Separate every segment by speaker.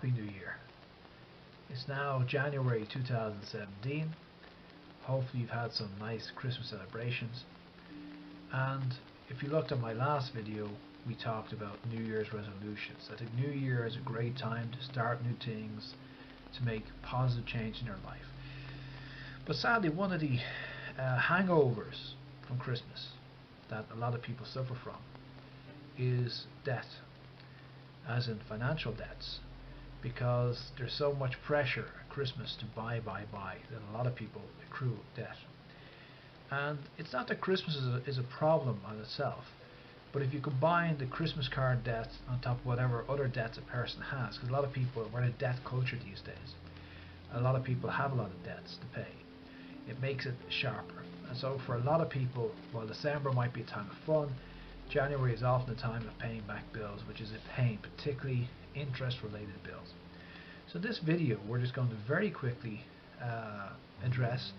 Speaker 1: Happy New Year. It's now January 2017. Hopefully you've had some nice Christmas celebrations. And if you looked at my last video, we talked about New Year's resolutions. I think New Year is a great time to start new things, to make positive change in your life. But sadly, one of the hangovers from Christmas that a lot of people suffer from is debt, as in financial debts, because there's so much pressure at Christmas to buy that a lot of people accrue debt. And it's not that Christmas is a problem on itself, but if you combine the Christmas card debt on top of whatever other debts a person has, because a lot of people, we're in a debt culture these days, a lot of people have a lot of debts to pay, it makes it sharper. And so for a lot of people, while December might be a time of fun, January is often a time of paying back bills, which is a pain, particularly interest related bills. So this video we're just going to very quickly address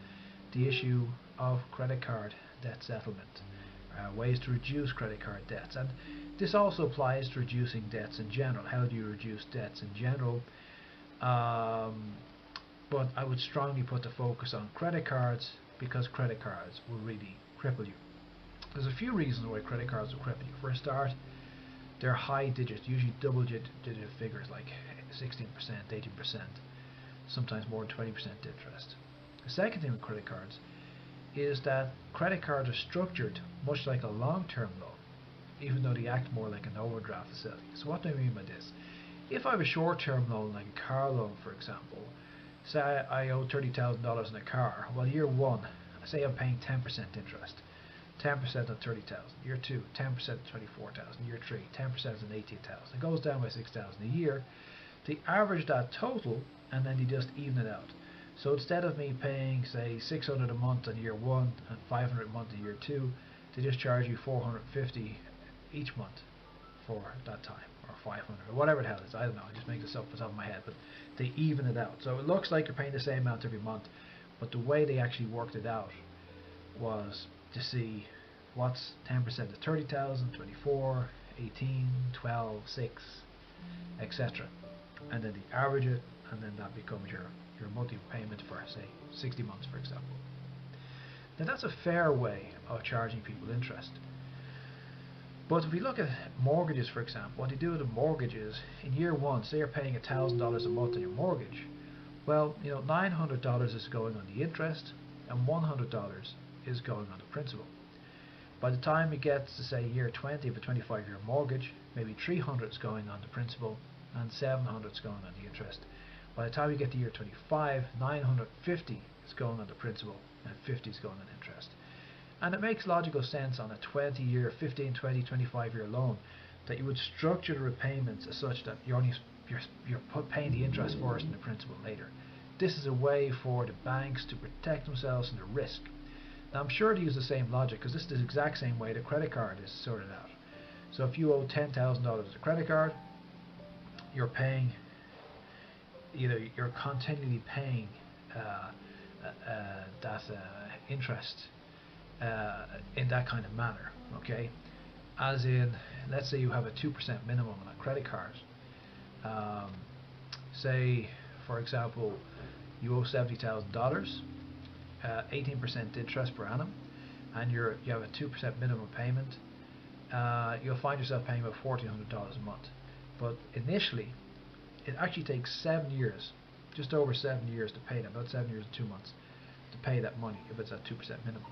Speaker 1: the issue of credit card debt settlement, ways to reduce credit card debts, and this also applies to reducing debts in general. How do you reduce debts in general? But I would strongly put the focus on credit cards, because credit cards will really cripple you. There's a few reasons why credit cards will cripple you. For a start, they're high digits, usually double-digit figures like 16%, 18%, sometimes more than 20% interest. The second thing with credit cards is that credit cards are structured much like a long-term loan, even though they act more like an overdraft facility. So what do I mean by this? If I have a short-term loan, like a car loan for example, say I owe $30,000 in a car, well year one, say I'm paying 10% interest. 10% on 30,000. Year 2, 10% on 24,000. Year 3, 10% on 18,000. It goes down by 6,000 a year. They average that total and then they just even it out. So instead of me paying say 600 a month in year 1 and 500 a month in year 2, they just charge you 450 each month for that time, or 500 or whatever the hell it is. I don't know. I just make this up off the top of my head, but they even it out. So it looks like you're paying the same amount every month, but the way they actually worked it out was to see what's 10% of 30,000, 24, 18, 12, 6, etc. And then they average it, and then that becomes your monthly payment for say 60 months for example. Now that's a fair way of charging people interest. But if we look at mortgages for example, what they do with a mortgage is, in year one, say you're paying $1,000 a month on your mortgage, well, you know, $900 is going on the interest and $100 is going on the principal. By the time it gets to say year 20 of a 25-year mortgage, maybe $300 is going on the principal and $700 is going on the interest. By the time you get to year 25, $950 is going on the principal and $50 is going on interest. And it makes logical sense on a 20-year, 15, 20, 25-year loan that you would structure the repayments as such that you're paying the interest first and the principal later. This is a way for the banks to protect themselves from the risk. Now I'm sure they use the same logic, because this is the exact same way the credit card is sorted out. So if you owe $10,000 a credit card, you're paying, you're continually paying that interest in that kind of manner. Okay, as in, let's say you have a 2% minimum on a credit card. Say, for example, you owe $70,000. 18% interest per annum, and you have a 2% minimum payment, you'll find yourself paying about $1,400 a month. But initially, it actually takes 7 years, just over 7 years to pay that, about 7 years and 2 months to pay that money if it's at 2% minimum.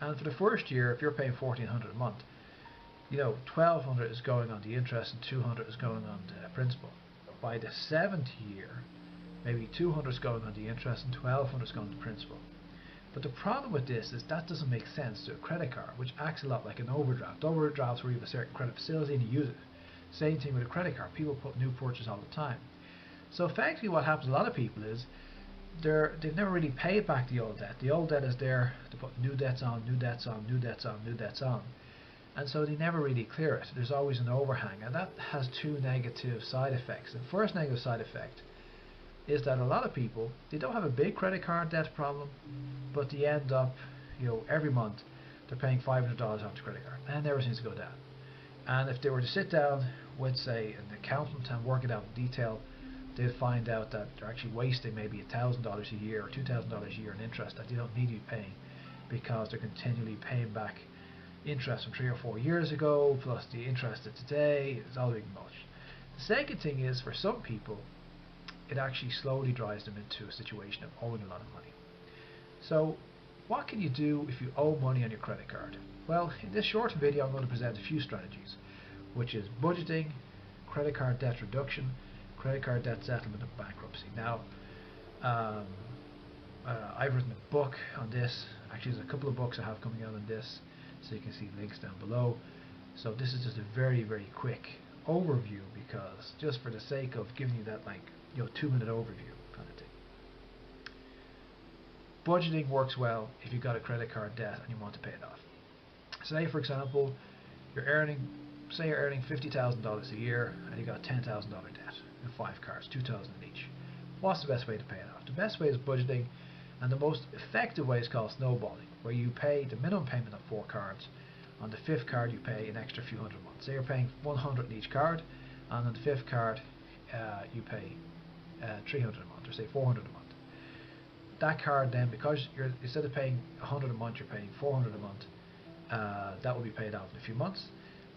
Speaker 1: And for the first year, if you're paying $1,400 a month, you know, $1,200 is going on the interest and $200 is going on the principal. By the 7th year, maybe $200 is going on the interest and $1,200 is going on the principal. But the problem with this is that doesn't make sense to a credit card, which acts a lot like an overdraft. Overdrafts where you have a certain credit facility and you use it. Same thing with a credit card. People put new purchases all the time. So effectively what happens to a lot of people is they've never really paid back the old debt. The old debt is there to put new debts on, new debts on, new debts on, new debts on. And so they never really clear it. There's always an overhang, and that has two negative side effects. The first negative side effect is that a lot of people, they don't have a big credit card debt problem, but they end up, you know, every month they're paying $500 off the credit card, and it never seems to go down. And if they were to sit down with, say, an accountant and work it out in detail, they'd find out that they're actually wasting maybe $1,000 a year or $2,000 a year in interest that they don't need to be paying, because they're continually paying back interest from 3 or 4 years ago plus the interest of today. It's all a big much. The second thing is, for some people, it actually slowly drives them into a situation of owing a lot of money. So what can you do if you owe money on your credit card? Well, in this short video I'm going to present a few strategies, which is budgeting, credit card debt reduction, credit card debt settlement, and bankruptcy. Now, I've written a book on this. Actually, there's a couple of books I have coming out on this, so you can see links down below. So this is just a very, very quick overview, because just for the sake of giving you that 2-minute overview kind of thing. Budgeting works well if you've got a credit card debt and you want to pay it off. Say, for example, you're earning $50,000 a year and you got $10,000 debt in 5 cards, $2,000 each. What's the best way to pay it off? The best way is budgeting, and the most effective way is called snowballing, where you pay the minimum payment on 4 cards. On the 5th card you pay an extra few hundred a month. Say you're paying $100 in each card, and on the 5th card you pay $300 a month, or say $400 a month. That card then, because you're, instead of paying $100 a month, you're paying $400 a month, that will be paid off in a few months.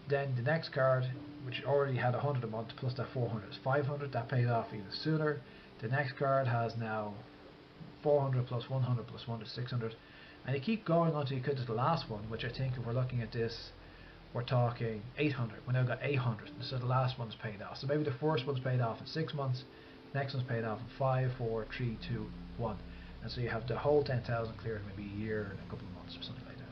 Speaker 1: Then the next card, which already had $100 a month plus that $400, is $500. That paid off even sooner. The next card has now $400 plus $100 plus $100, $600, and you keep going until you get to the last one, which I think, if we're looking at this, we're talking $800. We now got $800, so the last one's paid off. So maybe the first one's paid off in 6 months, next one's paid off in 5, 4, 3, 2, 1, and so you have the whole 10,000 cleared in maybe a year and a couple of months or something like that.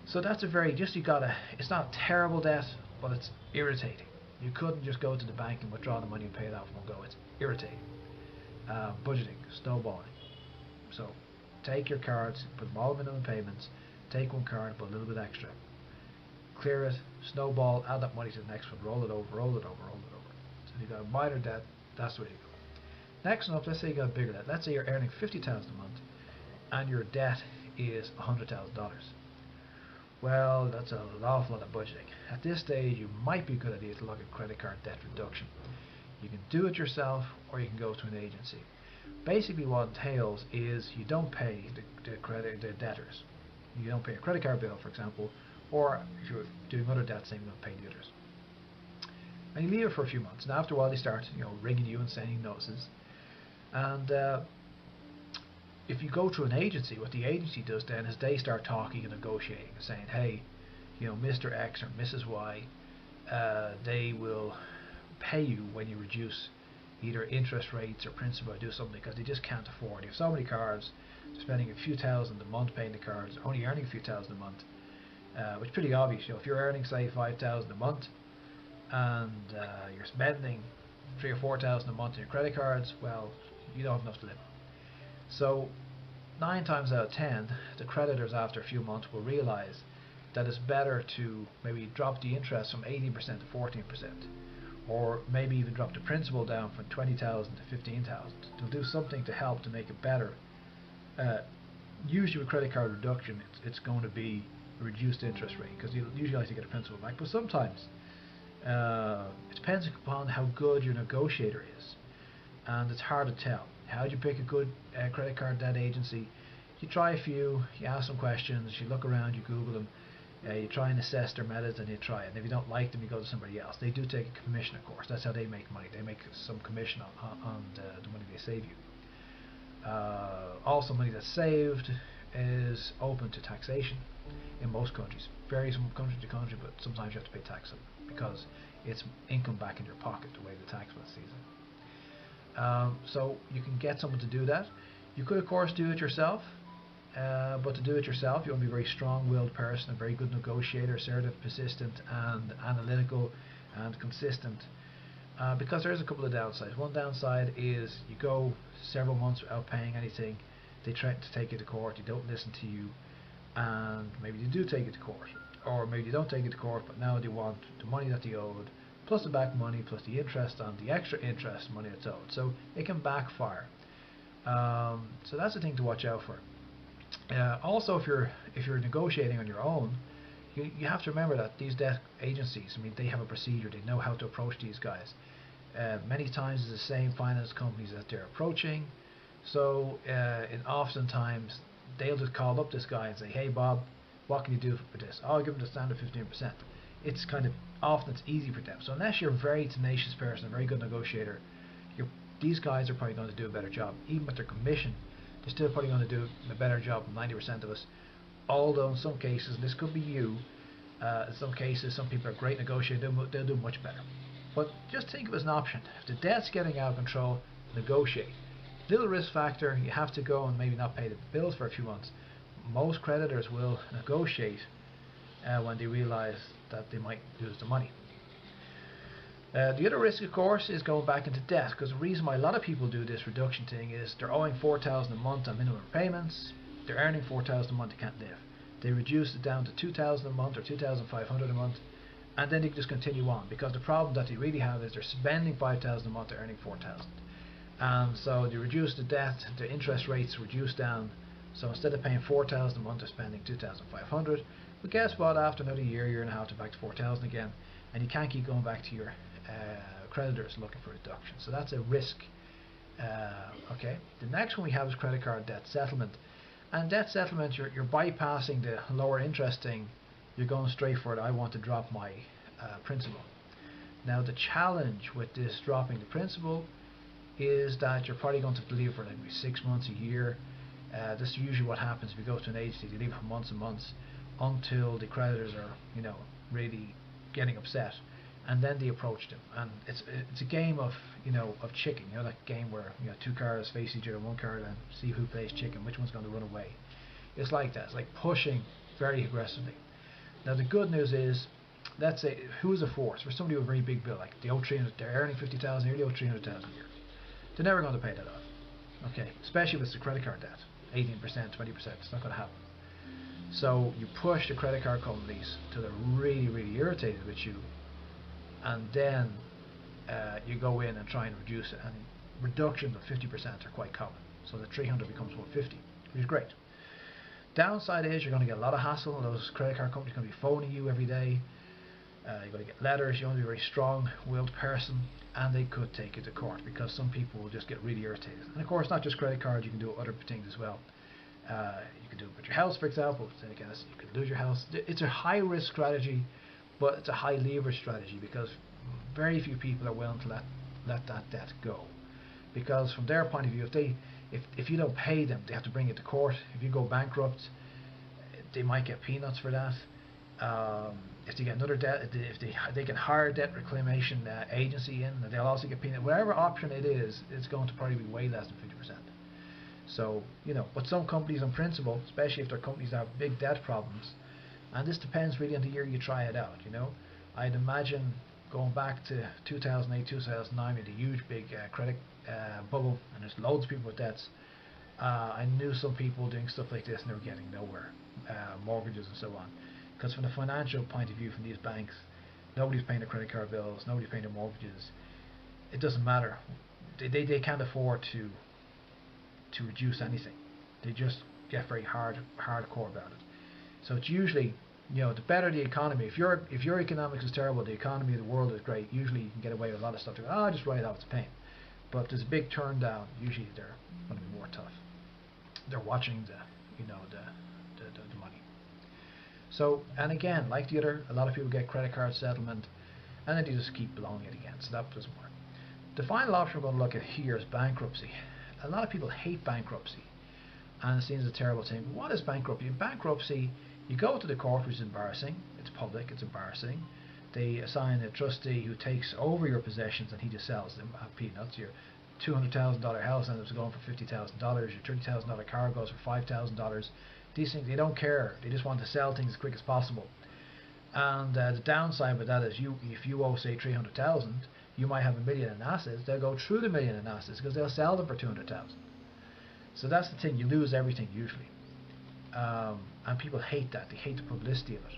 Speaker 1: So that's a very, it's not terrible debt, but it's irritating. You couldn't just go to the bank and withdraw the money and pay it off in one go. It's irritating. Budgeting, snowballing. So take your cards, put them all in minimum payments, take one card, put a little bit extra, clear it, snowball, add that money to the next one, roll it over, roll it over, roll it over. So if you've got a minor debt, that's the way to go. Next one up, let's say you got a bigger debt. Let's say you're earning $50,000 a month and your debt is $100,000. Well, that's an awful lot of budgeting. At this stage, you might be a good idea to look at credit card debt reduction. You can do it yourself, or you can go to an agency. Basically what it entails is you don't pay the debtors. You don't pay a credit card bill, for example, or if you're doing other debts, you don't pay the others. And you leave it for a few months, and after a while they start ringing you and sending notices. And if you go to an agency, what the agency does then is they start talking and negotiating and saying, hey, Mr. X or Mrs. Y, they will pay you when you reduce either interest rates or principal, or do something, because they just can't afford. You have so many cards, they're spending a few thousand a month paying the cards, only earning a few thousand a month, which is pretty obvious. If you're earning, say, $5,000 a month and you're spending $3,000 or $4,000 a month on your credit cards, well, you don't have enough to live on. So 9 times out of 10, the creditors after a few months will realize that it's better to maybe drop the interest from 18% to 14%, or maybe even drop the principal down from 20,000 to 15,000. They'll do something to help to make it better. Usually with credit card reduction, it's going to be a reduced interest rate, because you usually like to get a principal back, but sometimes it depends upon how good your negotiator is, and it's hard to tell. How do you pick a good credit card debt agency? You try a few, you ask some questions, you look around, you Google them, you try and assess their methods, and you try it. And if you don't like them, you go to somebody else. They do take a commission, of course. That's how they make money. They make some commission on the money they save you. Also, money that's saved is open to taxation in most countries. Varies from country to country, but sometimes you have to pay tax on it because it's income back in your pocket, the way the tax man sees it. So you can get someone to do that. You could, of course, do it yourself. But to do it yourself, you want to be a very strong-willed person, a very good negotiator, assertive, persistent, and analytical, and consistent. Because there's a couple of downsides. One downside is you go several months without paying anything. They try to take you to court. You don't listen to you, and maybe you do take it to court, or maybe you don't take it to court, but now they want the money that they owed, plus the back money, plus the interest on the extra interest money that's owed. So it can backfire. So that's the thing to watch out for. Also, if you're negotiating on your own, you have to remember that these debt agencies, I mean, they have a procedure. They know how to approach these guys. Many times it's the same finance companies that they're approaching. So oftentimes they'll just call up this guy and say, "Hey Bob, what can you do for this?" "I'll give them the standard 15%." It's kind of often it's easy for them. So unless you're a very tenacious person, a very good negotiator, these guys are probably going to do a better job. Even with their commission, they're still probably going to do a better job than 90% of us. Although in some cases, and this could be you, in some cases, some people are great negotiators, they'll do much better. But just think of it as an option. If the debt's getting out of control, negotiate. Little risk factor, you have to go and maybe not pay the bills for a few months. Most creditors will negotiate when they realize that they might lose the money. The other risk, of course, is going back into debt, because the reason why a lot of people do this reduction thing is they're owing $4,000 a month on minimum repayments, they're earning $4,000 a month, they can't live. They reduce it down to $2,000 a month or $2,500 a month, and then they just continue on, because the problem that they really have is they're spending $5,000 a month, they're earning $4,000. And so they reduce the debt, the interest rates reduce down, so instead of paying $4,000 a month, they're spending $2,500. But guess what, after another year and a half, they're back to $4,000 again, and you can't keep going back to your creditors looking for reduction. So that's a risk. Okay. The next one we have is credit card debt settlement. And debt settlement, you're bypassing the lower interest thing. You're going straight for it. I want to drop my principal. Now the challenge with this dropping the principal is that you're probably going to leave for maybe 6 months, a year. This is usually what happens if you go to an agency. You leave for months and months until the creditors are, really getting upset, and then they approach them. And it's a game of of chicken. That game where two cars face each other, one car, and see who plays chicken, which one's going to run away. It's like that. It's like pushing very aggressively. Now the good news is, let's say who's a force for somebody with a very big bill, like they owe 300, they're earning 50,000 a year, they owe 300,000 a year. They're never going to pay that off. Okay, especially if it's the credit card debt, 18%, 20%. It's not going to happen. So you push the credit card companies till they're really, really irritated with you, and then you go in and try and reduce it. And reductions of 50% are quite common. So the 300 becomes 150, which is great. Downside is you're going to get a lot of hassle. Those credit card companies are going to be phoning you every day. You're going to get letters. You want to be a very strong-willed person, and they could take you to court, because some people will just get really irritated. And of course, not just credit cards. You can do other things as well. You can do it with your house, for example. Then again, you could lose your house. It's a high-risk strategy, but it's a high-leverage strategy, because very few people are willing to let that debt go. Because from their point of view, if you don't pay them, they have to bring it to court. If you go bankrupt, they might get peanuts for that. If they get another debt, if they can hire a debt reclamation agency in, they'll also get peanuts. Whatever option it is, it's going to probably be way less than 50%. So, but some companies on principle, especially if they're companies that have big debt problems, and this depends really on the year you try it out, I'd imagine going back to 2008, 2009, with a huge big credit bubble, and there's loads of people with debts. I knew some people doing stuff like this and they were getting nowhere, mortgages and so on. Because from the financial point of view, from these banks, nobody's paying their credit card bills, nobody's paying their mortgages. It doesn't matter. They can't afford to reduce anything. They just get very hardcore about it. So it's usually, the better the economy. If your economics is terrible, the economy of the world is great. Usually you can get away with a lot of stuff. Just write it off, it's a pain. But if there's a big turn down, usually they're going to be more tough. They're watching the money. So, and again, like the other, a lot of people get credit card settlement, and then they just keep blowing it again. So that doesn't work. The final option we're going to look at here is bankruptcy. A lot of people hate bankruptcy, and it seems a terrible thing. But what is bankruptcy? In bankruptcy, you go to the court, which is embarrassing. It's public, it's embarrassing. They assign a trustee who takes over your possessions, and he just sells them at peanuts. Your $200,000 house ends up going for $50,000. Your $30,000 car goes for $5,000. These things, they don't care. They just want to sell things as quick as possible. And the downside with that is, if you owe, say, $300,000, you might have $1 million in assets. They'll go through the $1 million in assets because they'll sell them for $200,000. So that's the thing. You lose everything usually, and people hate that. They hate the publicity of it.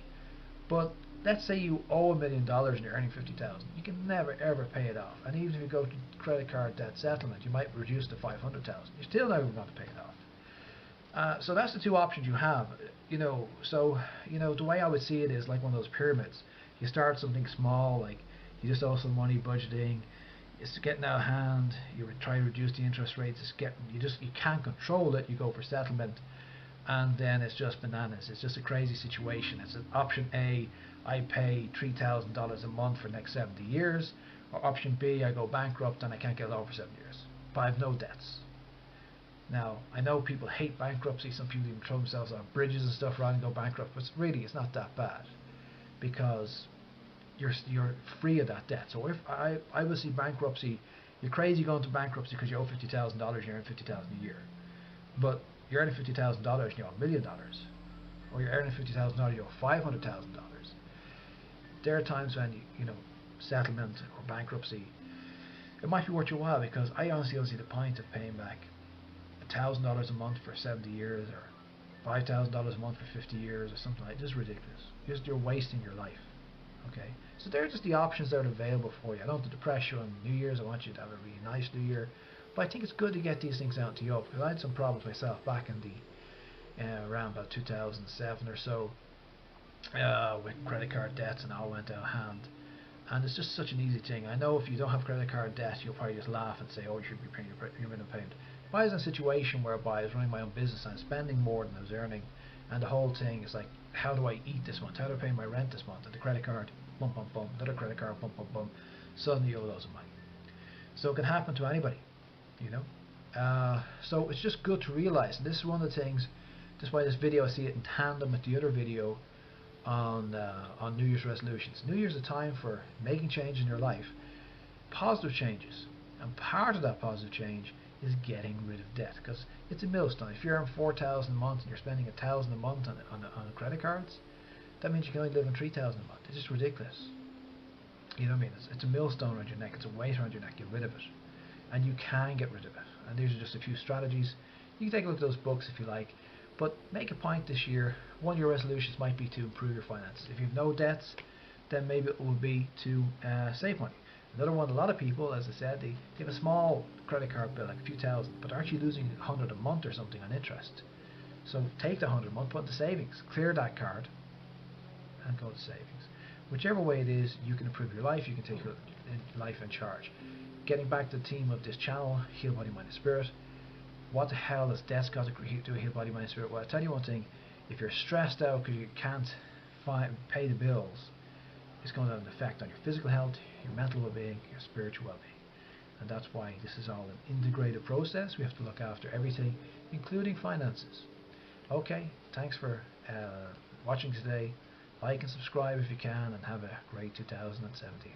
Speaker 1: But let's say you owe $1 million and you're earning $50,000. You can never ever pay it off. And even if you go to credit card debt settlement, you might reduce to $500,000. You're still never going to pay it off. So that's the two options you have. So the way I would see it is like one of those pyramids. You start something small, like you just owe some money, budgeting. It's getting out of hand. You would try to reduce the interest rates. You can't control it. You go for settlement, and then it's just bananas. It's just a crazy situation. It's an option A. I pay $3,000 a month for the next 70 years, or option B. I go bankrupt and I can't get a loan for 7 years, but I have no debts. Now, I know people hate bankruptcy. Some people even throw themselves off bridges and stuff rather than go bankrupt, but really it's not that bad because you're free of that debt. So if I would see bankruptcy, you're crazy going to bankruptcy because you owe $50,000 and you earn $50,000 a year. But you're earning $50,000 and you owe $1,000,000, or you're earning $50,000 you owe $500,000. There are times when settlement or bankruptcy, it might be worth your while, because I honestly don't see the point of paying back $1,000 a month for 70 years or $5,000 a month for 50 years or something like that. It's ridiculous. You're wasting your life. Okay, so they're just the options that are available for you. I don't want to depress you on New Year's. I want you to have a really nice New Year, but I think it's good to get these things out to you, because I had some problems myself back in the around about 2007 or so, with credit card debts, and all went out of hand. And it's just such an easy thing. I know if you don't have credit card debt, you'll probably just laugh and say, "Oh, you should be paying your minimum payment." But I was in a situation whereby I was running my own business and spending more than I was earning, and the whole thing is like, how do I eat this month? How do I pay my rent this month? And the credit card, bum bum bum, another credit card, bum bum bum. Suddenly you owe loads of money. So it can happen to anybody, you know. So it's just good to realize, and this is one of the things. This is why this video, I see it in tandem with the other video on New Year's resolutions. New Year's is a time for making change in your life, positive changes, and part of that positive change is getting rid of debt, because it's a millstone. If you're earning $4,000 a month and you're spending $1,000 a month on credit cards, that means you can only live on $3,000 a month. It's just ridiculous. You know what I mean? It's a millstone around your neck. It's a weight around your neck. Get rid of it, and you can get rid of it. And these are just a few strategies. You can take a look at those books if you like, but make a point this year. One of your resolutions might be to improve your finances. If you have no debts, then maybe it will be to save money. Another one, a lot of people, as I said, they have a small credit card bill, like a few thousand, but they're actually losing 100 a month or something on interest. So take the 100 a month, put it into savings, clear that card, and go to savings. Whichever way it is, you can improve your life. You can take your life in charge. Getting back to the theme of this channel, Heal Body, Mind and Spirit. What the hell has debt's got to do with Heal Body, Mind and Spirit? Well, I'll tell you one thing. If you're stressed out because you can't pay the bills, it's going to have an effect on your physical health, your mental well-being, your spiritual well-being. And that's why this is all an integrated process. We have to look after everything, including finances. Okay, thanks for watching today. Like and subscribe if you can, and have a great 2017.